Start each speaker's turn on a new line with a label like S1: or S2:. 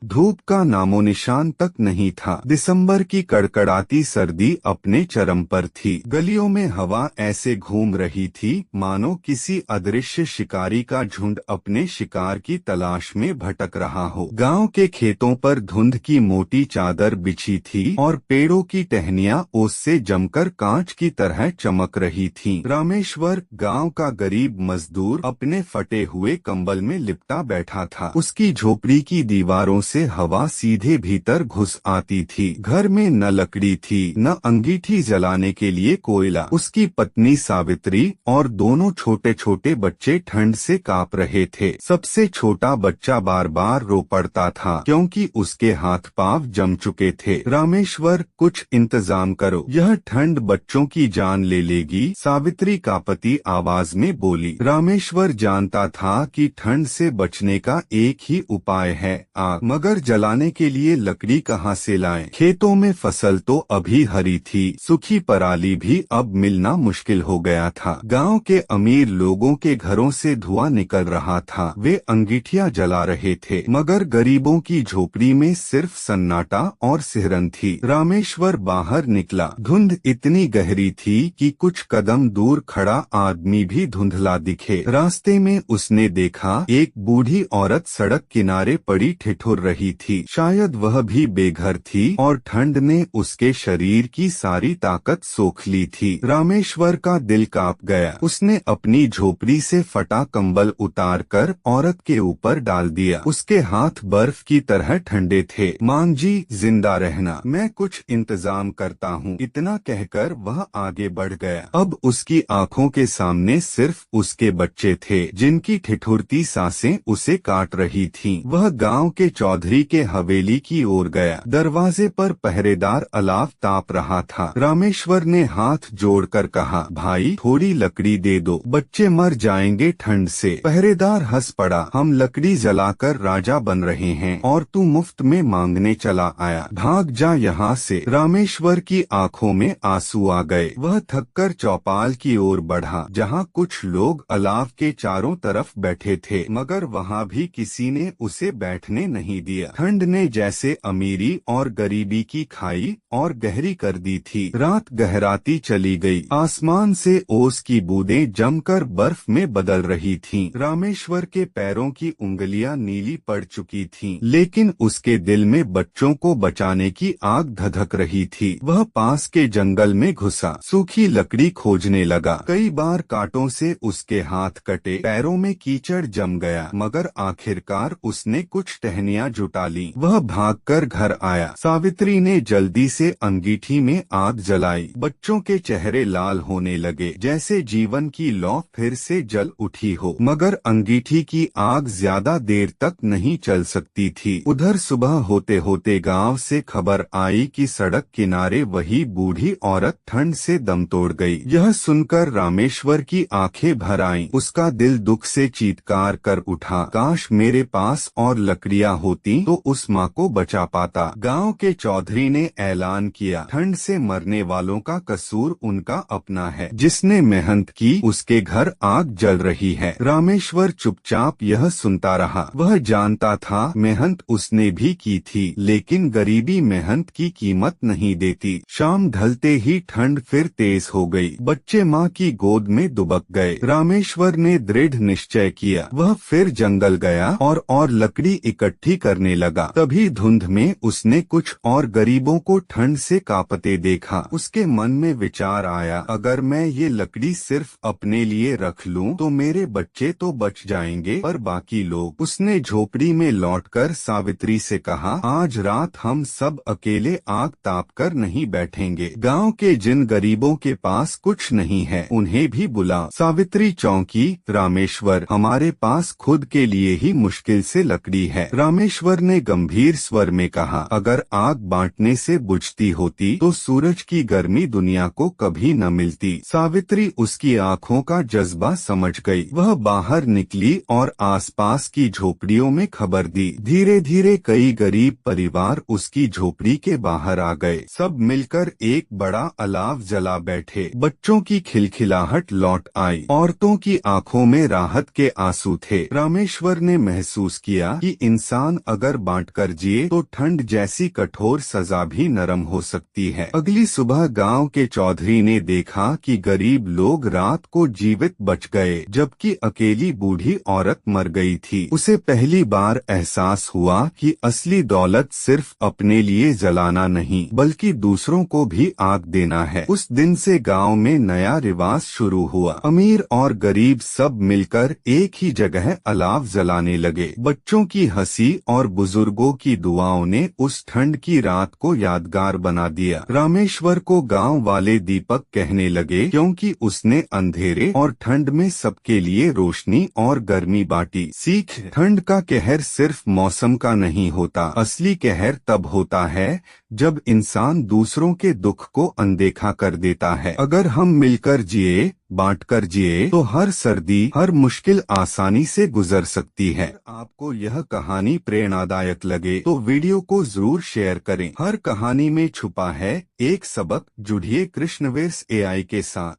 S1: धूप का नामोनिशान तक नहीं था। दिसंबर की कड़कड़ाती सर्दी अपने चरम पर थी। गलियों में हवा ऐसे घूम रही थी मानो किसी अदृश्य शिकारी का झुंड अपने शिकार की तलाश में भटक रहा हो। गांव के खेतों पर धुंध की मोटी चादर बिछी थी और पेड़ों की टहनियां ओस से जमकर कांच की तरह चमक रही थीं। रामेश्वर, गांव का गरीब मजदूर, अपने फटे हुए कंबल में लिपटा बैठा था। उसकी झोपड़ी की दीवारों से हवा सीधे भीतर घुस आती थी। घर में न लकड़ी थी न अंगीठी जलाने के लिए कोयला। उसकी पत्नी सावित्री और दोनों छोटे छोटे बच्चे ठंड से कांप रहे थे। सबसे छोटा बच्चा बार बार रो पड़ता था क्योंकि उसके हाथ पांव जम चुके थे। रामेश्वर, कुछ इंतजाम करो, यह ठंड बच्चों की जान ले लेगी, सावित्री कांपती आवाज में बोली। रामेश्वर जानता था कि ठंड से बचने का एक ही उपाय है, आग। मगर जलाने के लिए लकड़ी कहाँ से लाएं? खेतों में फसल तो अभी हरी थी, सूखी पराली भी अब मिलना मुश्किल हो गया था। गांव के अमीर लोगों के घरों से धुआं निकल रहा था, वे अंगीठियां जला रहे थे, मगर गरीबों की झोपड़ी में सिर्फ सन्नाटा और सिहरन थी। रामेश्वर बाहर निकला। धुंध इतनी गहरी थी कि कुछ कदम दूर खड़ा आदमी भी धुंधला दिखे। रास्ते में उसने देखा एक बूढ़ी औरत सड़क किनारे पड़ी ठिठुर रही थी। शायद वह भी बेघर थी और ठंड ने उसके शरीर की सारी ताकत सोख ली थी। रामेश्वर का दिल कांप गया। उसने अपनी झोपड़ी से फटा कंबल उतारकर औरत के ऊपर डाल दिया। उसके हाथ बर्फ की तरह ठंडे थे। मां जी, जिंदा रहना, मैं कुछ इंतजाम करता हूँ। इतना कहकर वह आगे बढ़ गया। अब उसकी आंखों के सामने सिर्फ उसके बच्चे थे जिनकी ठिठुरती सांसें उसे काट रही थीं। वह गांव के चौधरी के हवेली की ओर गया। दरवाजे पर पहरेदार अलाव ताप रहा था। रामेश्वर ने हाथ जोड़कर कहा, भाई थोड़ी लकड़ी दे दो, बच्चे मर जाएंगे ठंड से। पहरेदार हंस पड़ा, हम लकड़ी जलाकर राजा बन रहे हैं और तू मुफ्त में मांगने चला आया, भाग जा यहाँ से। रामेश्वर की आंखों में आंसू आ गए। वह थककर चौपाल की ओर बढ़ा जहाँ कुछ लोग अलाव के चारों तरफ बैठे थे, मगर वहाँ भी किसी ने उसे बैठने नहीं दिया। ठंड ने जैसे अमीरी और गरीबी की खाई और गहरी कर दी थी। रात गहराती चली गई। आसमान से ओस की बूंदें जमकर बर्फ में बदल रही थीं। रामेश्वर के पैरों की उंगलियां नीली पड़ चुकी थीं, लेकिन उसके दिल में बच्चों को बचाने की आग धधक रही थी। वह पास के जंगल में घुसा, सूखी लकड़ी खोजने लगा। कई बार कांटों से उसके हाथ कटे, पैरों में कीचड़ जम गया, मगर आखिरकार उसने कुछ टहनियां जुटा ली। वह भागकर घर आया। सावित्री ने जल्दी से अंगीठी में आग जलाई। बच्चों के चेहरे लाल होने लगे, जैसे जीवन की लौ फिर से जल उठी हो, मगर अंगीठी की आग ज्यादा देर तक नहीं चल सकती थी। उधर सुबह होते होते गांव से खबर आई कि सड़क किनारे वही बूढ़ी औरत ठंड से दम तोड़ गई। यह सुनकर रामेश्वर की आंखें भर आईं। उसका दिल दुख से चीत्कार कर उठा, काश मेरे पास और लकड़ियां होती तो उस माँ को बचा पाता। गांव के चौधरी ने ऐलान किया, ठंड से मरने वालों का कसूर उनका अपना है, जिसने मेहनत की उसके घर आग जल रही है। रामेश्वर चुपचाप यह सुनता रहा। वह जानता था मेहनत उसने भी की थी, लेकिन गरीबी मेहनत की कीमत नहीं देती। शाम ढलते ही ठंड फिर तेज हो गई। बच्चे माँ की गोद में दुबक गए। रामेश्वर ने दृढ़ निश्चय किया। वह फिर जंगल गया और लकड़ी इकट्ठी करने लगा। तभी धुंध में उसने कुछ और गरीबों को ठंड से कांपते देखा। उसके मन में विचार आया, अगर मैं ये लकड़ी सिर्फ अपने लिए रख लूं तो मेरे बच्चे तो बच जाएंगे, पर बाकी लोग। उसने झोपड़ी में लौटकर सावित्री से कहा, आज रात हम सब अकेले आग ताप कर नहीं बैठेंगे। गांव के जिन गरीबों के पास कुछ नहीं है उन्हें भी बुला। सावित्री चौंकी, रामेश्वर, हमारे पास खुद के लिए ही मुश्किल से लकड़ी है। रामेश्वर ने गंभीर स्वर में कहा, अगर आग बांटने से बुझती होती तो सूरज की गर्मी दुनिया को कभी न मिलती। सावित्री उसकी आंखों का जज्बा समझ गई। वह बाहर निकली और आसपास की झोपड़ियों में खबर दी। धीरे धीरे कई गरीब परिवार उसकी झोपड़ी के बाहर आ गए। सब मिलकर एक बड़ा अलाव जला बैठे। बच्चों की खिलखिलाहट लौट आई। औरतों की आंखों में राहत के आंसू थे। रामेश्वर ने महसूस किया कि इंसान अगर बांटकर जिए तो ठंड जैसी कठोर सजा भी नरम हो सकती है। अगली सुबह गांव के चौधरी ने देखा कि गरीब लोग रात को जीवित बच गए, जबकि अकेली बूढ़ी औरत मर गई थी। उसे पहली बार एहसास हुआ कि असली दौलत सिर्फ अपने लिए जलाना नहीं बल्कि दूसरों को भी आग देना है। उस दिन से गांव में नया रिवाज शुरू हुआ। अमीर और गरीब सब मिलकर एक ही जगह अलाव जलाने लगे। बच्चों की हंसी और बुजुर्गों की दुआओं ने उस ठंड की रात को यादगार बना दिया। रामेश्वर को गांव वाले दीपक कहने लगे क्योंकि उसने अंधेरे और ठंड में सबके लिए रोशनी और गर्मी बांटी। सीख: ठंड का कहर सिर्फ मौसम का नहीं होता, असली कहर तब होता है जब इंसान दूसरों के दुख को अनदेखा कर देता है। अगर हम मिलकर जिए, बांटकर जिए, तो हर सर्दी, हर मुश्किल आसानी से गुजर सकती है। आपको यह कहानी प्रेरणादायक लगे तो वीडियो को जरूर शेयर करें। हर कहानी में छुपा है एक सबक। जुड़िए कृष्णवेर्स AI के साथ।